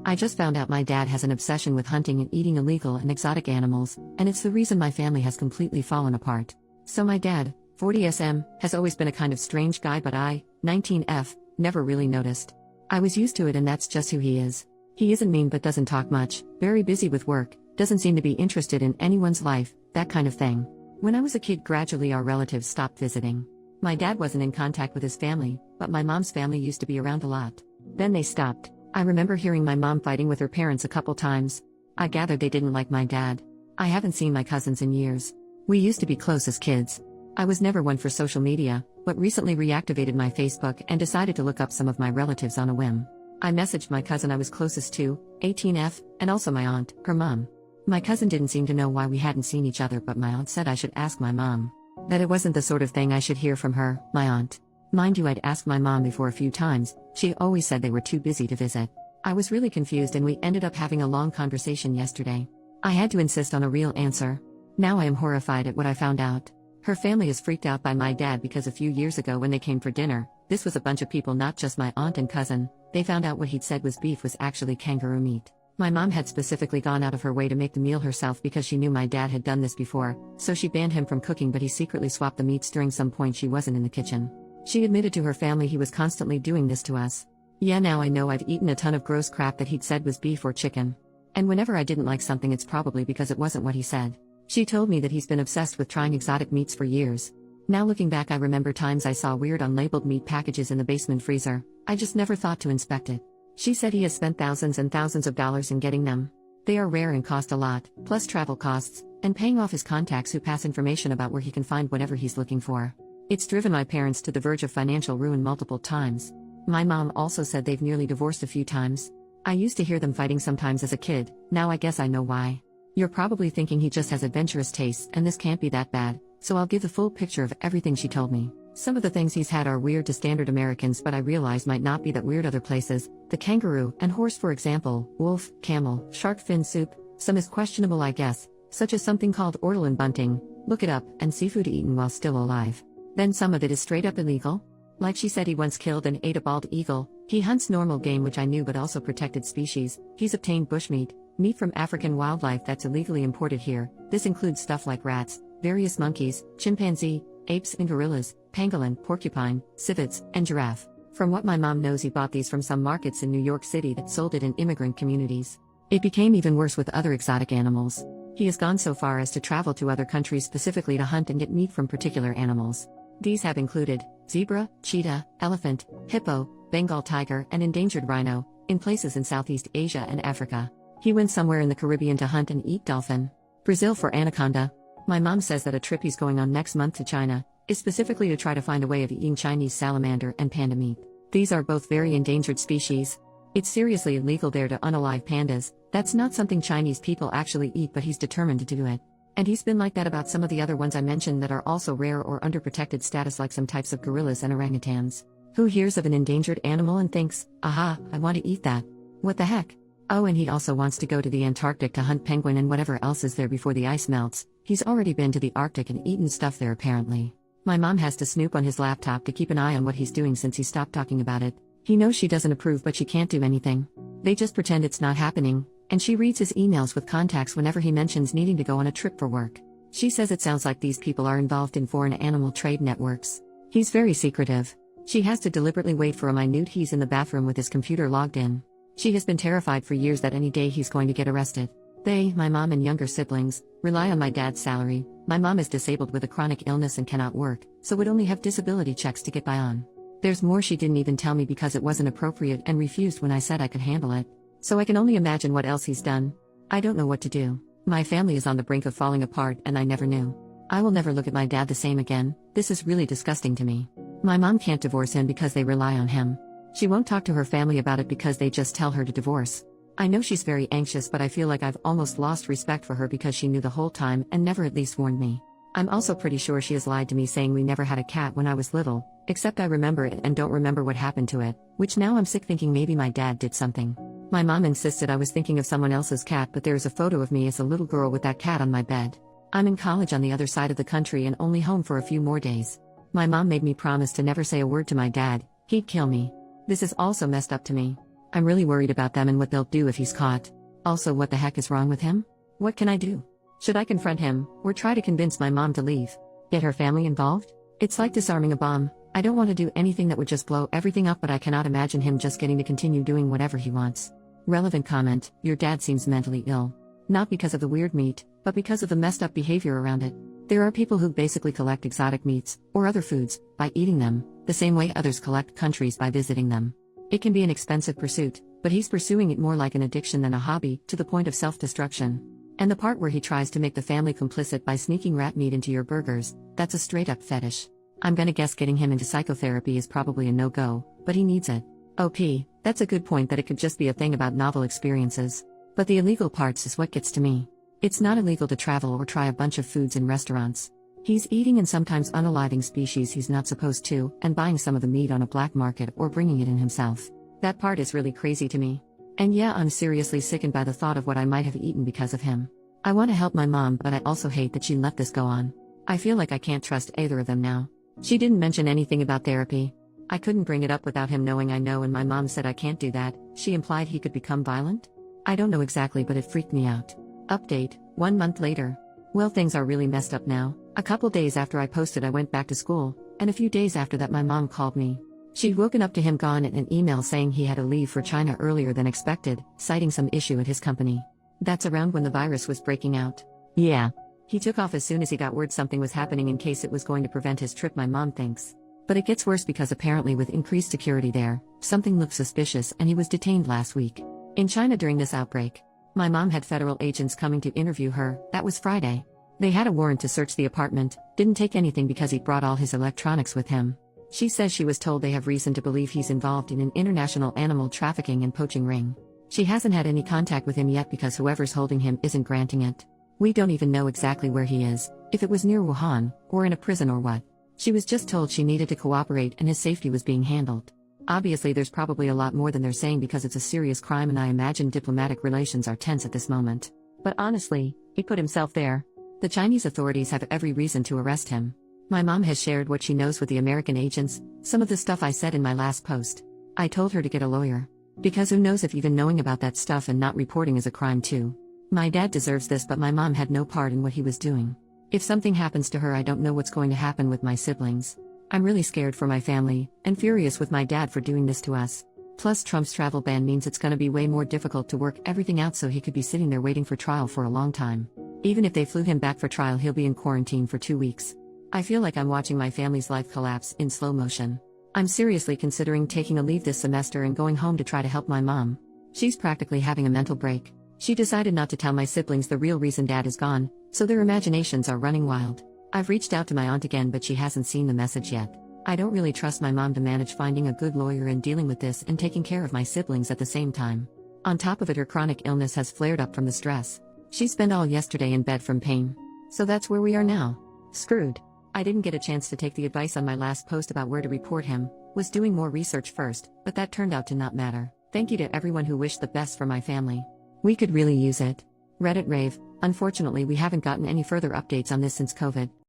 I just found out my dad has an obsession with hunting and eating illegal and exotic animals, and it's the reason my family has completely fallen apart. So my dad, 40SM, has always been a kind of strange guy, but I, 19F, never really noticed. I was used to it, and that's just who he is. He isn't mean but doesn't talk much, very busy with work, doesn't seem to be interested in anyone's life, that kind of thing. When I was a kid, gradually our relatives stopped visiting. My dad wasn't in contact with his family, but my mom's family used to be around a lot. Then they stopped. I remember hearing my mom fighting with her parents a couple times. I gathered they didn't like my dad. I haven't seen my cousins in years. We used to be close as kids. I was never one for social media, but recently reactivated my Facebook and decided to look up some of my relatives on a whim. I messaged my cousin I was closest to, 18F, and also my aunt, her mom. My cousin didn't seem to know why we hadn't seen each other, but my aunt said I should ask my mom. That it wasn't the sort of thing I should hear from her, my aunt. Mind you, I'd asked my mom before a few times. She always said they were too busy to visit. I was really confused, and we ended up having a long conversation yesterday. I had to insist on a real answer. Now I am horrified at what I found out. Her family is freaked out by my dad because a few years ago when they came for dinner, this was a bunch of people, not just my aunt and cousin, they found out what he'd said was beef was actually kangaroo meat. My mom had specifically gone out of her way to make the meal herself because she knew my dad had done this before, so she banned him from cooking, but he secretly swapped the meats during some point she wasn't in the kitchen. She admitted to her family he was constantly doing this to us. Yeah, now I know I've eaten a ton of gross crap that he'd said was beef or chicken. And whenever I didn't like something, it's probably because it wasn't what he said. She told me that he's been obsessed with trying exotic meats for years. Now looking back, I remember times I saw weird unlabeled meat packages in the basement freezer. I just never thought to inspect it. She said he has spent thousands and thousands of dollars in getting them. They are rare and cost a lot, plus travel costs, and paying off his contacts who pass information about where he can find whatever he's looking for. It's driven my parents to the verge of financial ruin multiple times. My mom also said they've nearly divorced a few times. I used to hear them fighting sometimes as a kid, now I guess I know why. You're probably thinking he just has adventurous tastes and this can't be that bad, so I'll give the full picture of everything she told me. Some of the things he's had are weird to standard Americans, but I realize might not be that weird other places. The kangaroo and horse, for example, wolf, camel, shark fin soup. Some is questionable, I guess, such as something called ortolan bunting, look it up, and seafood eaten while still alive. Then some of it is straight up illegal. Like she said, he once killed and ate a bald eagle. He hunts normal game, which I knew, but also protected species. He's obtained bushmeat, meat from African wildlife that's illegally imported here. This includes stuff like rats, various monkeys, chimpanzee, apes and gorillas, pangolin, porcupine, civets, and giraffe. From what my mom knows, he bought these from some markets in New York City that sold it in immigrant communities. It became even worse with other exotic animals. He has gone so far as to travel to other countries specifically to hunt and get meat from particular animals. These have included zebra, cheetah, elephant, hippo, Bengal tiger, and endangered rhino, in places in Southeast Asia and Africa. He went somewhere in the Caribbean to hunt and eat dolphin. Brazil for anaconda. My mom says that a trip he's going on next month to China is specifically to try to find a way of eating Chinese salamander and panda meat. These are both very endangered species. It's seriously illegal there to unalive pandas. That's not something Chinese people actually eat, but he's determined to do it. And he's been like that about some of the other ones I mentioned that are also rare or under protected status, like some types of gorillas and orangutans. Who hears of an endangered animal and thinks, aha, I want to eat that? What the heck? Oh, and he also wants to go to the Antarctic to hunt penguin and whatever else is there before the ice melts. He's already been to the Arctic and eaten stuff there apparently. My mom has to snoop on his laptop to keep an eye on what he's doing since he stopped talking about it. He knows she doesn't approve, but she can't do anything. They just pretend it's not happening, and she reads his emails with contacts whenever he mentions needing to go on a trip for work. She says it sounds like these people are involved in foreign animal trade networks. He's very secretive. She has to deliberately wait for a minute he's in the bathroom with his computer logged in. She has been terrified for years that any day he's going to get arrested. They, my mom and younger siblings, rely on my dad's salary. My mom is disabled with a chronic illness and cannot work, so would only have disability checks to get by on. There's more she didn't even tell me because it wasn't appropriate and refused when I said I could handle it. So I can only imagine what else he's done. I don't know what to do. My family is on the brink of falling apart and I never knew. I will never look at my dad the same again. This is really disgusting to me. My mom can't divorce him because they rely on him. She won't talk to her family about it because they just tell her to divorce. I know she's very anxious, but I feel like I've almost lost respect for her because she knew the whole time and never at least warned me. I'm also pretty sure she has lied to me saying we never had a cat when I was little, except I remember it and don't remember what happened to it, which now I'm sick thinking maybe my dad did something. My mom insisted I was thinking of someone else's cat, but there is a photo of me as a little girl with that cat on my bed. I'm in college on the other side of the country and only home for a few more days. My mom made me promise to never say a word to my dad, he'd kill me. This is also messed up to me. I'm really worried about them and what they'll do if he's caught. Also, what the heck is wrong with him? What can I do? Should I confront him, or try to convince my mom to leave? Get her family involved? It's like disarming a bomb. I don't want to do anything that would just blow everything up, but I cannot imagine him just getting to continue doing whatever he wants. Relevant comment: your dad seems mentally ill. Not because of the weird meat, but because of the messed up behavior around it. There are people who basically collect exotic meats, or other foods, by eating them, the same way others collect countries by visiting them. It can be an expensive pursuit, but he's pursuing it more like an addiction than a hobby, to the point of self-destruction. And the part where he tries to make the family complicit by sneaking rat meat into your burgers, that's a straight-up fetish. I'm gonna guess getting him into psychotherapy is probably a no-go, but he needs it. OP, that's a good point that it could just be a thing about novel experiences. But the illegal parts is what gets to me. It's not illegal to travel or try a bunch of foods in restaurants. He's eating and sometimes unaliving species he's not supposed to, and buying some of the meat on a black market or bringing it in himself. That part is really crazy to me. And yeah, I'm seriously sickened by the thought of what I might have eaten because of him. I want to help my mom, but I also hate that she let this go on. I feel like I can't trust either of them now. She didn't mention anything about therapy. I couldn't bring it up without him knowing I know, and my mom said I can't do that. She implied he could become violent? I don't know exactly, but it freaked me out. Update, 1 month later. Well, things are really messed up now. A couple days after I posted, I went back to school, and a few days after that my mom called me. She'd woken up to him gone and an email saying he had to leave for China earlier than expected, citing some issue at his company. That's around when the virus was breaking out. Yeah. He took off as soon as he got word something was happening in case it was going to prevent his trip, my mom thinks. But it gets worse because apparently with increased security there, something looked suspicious and he was detained last week. In China during this outbreak. My mom had federal agents coming to interview her. That was Friday. They had a warrant to search the apartment, didn't take anything because he brought all his electronics with him. She says she was told they have reason to believe he's involved in an international animal trafficking and poaching ring. She hasn't had any contact with him yet because whoever's holding him isn't granting it. We don't even know exactly where he is, if it was near Wuhan, or in a prison or what. She was just told she needed to cooperate and his safety was being handled. Obviously there's probably a lot more than they're saying because it's a serious crime, and I imagine diplomatic relations are tense at this moment. But honestly, he put himself there. The Chinese authorities have every reason to arrest him. My mom has shared what she knows with the American agents, some of the stuff I said in my last post. I told her to get a lawyer. Because who knows if even knowing about that stuff and not reporting is a crime too. My dad deserves this, but my mom had no part in what he was doing. If something happens to her, I don't know what's going to happen with my siblings. I'm really scared for my family, and furious with my dad for doing this to us. Plus Trump's travel ban means it's gonna be way more difficult to work everything out, so he could be sitting there waiting for trial for a long time. Even if they flew him back for trial, he'll be in quarantine for 2 weeks. I feel like I'm watching my family's life collapse in slow motion. I'm seriously considering taking a leave this semester and going home to try to help my mom. She's practically having a mental break. She decided not to tell my siblings the real reason dad is gone, so their imaginations are running wild. I've reached out to my aunt again, but she hasn't seen the message yet. I don't really trust my mom to manage finding a good lawyer and dealing with this and taking care of my siblings at the same time. On top of it, her chronic illness has flared up from the stress. She spent all yesterday in bed from pain. So that's where we are now. Screwed. I didn't get a chance to take the advice on my last post about where to report him, was doing more research first, but that turned out to not matter. Thank you to everyone who wished the best for my family. We could really use it. Reddit rave. Unfortunately, we haven't gotten any further updates on this since COVID.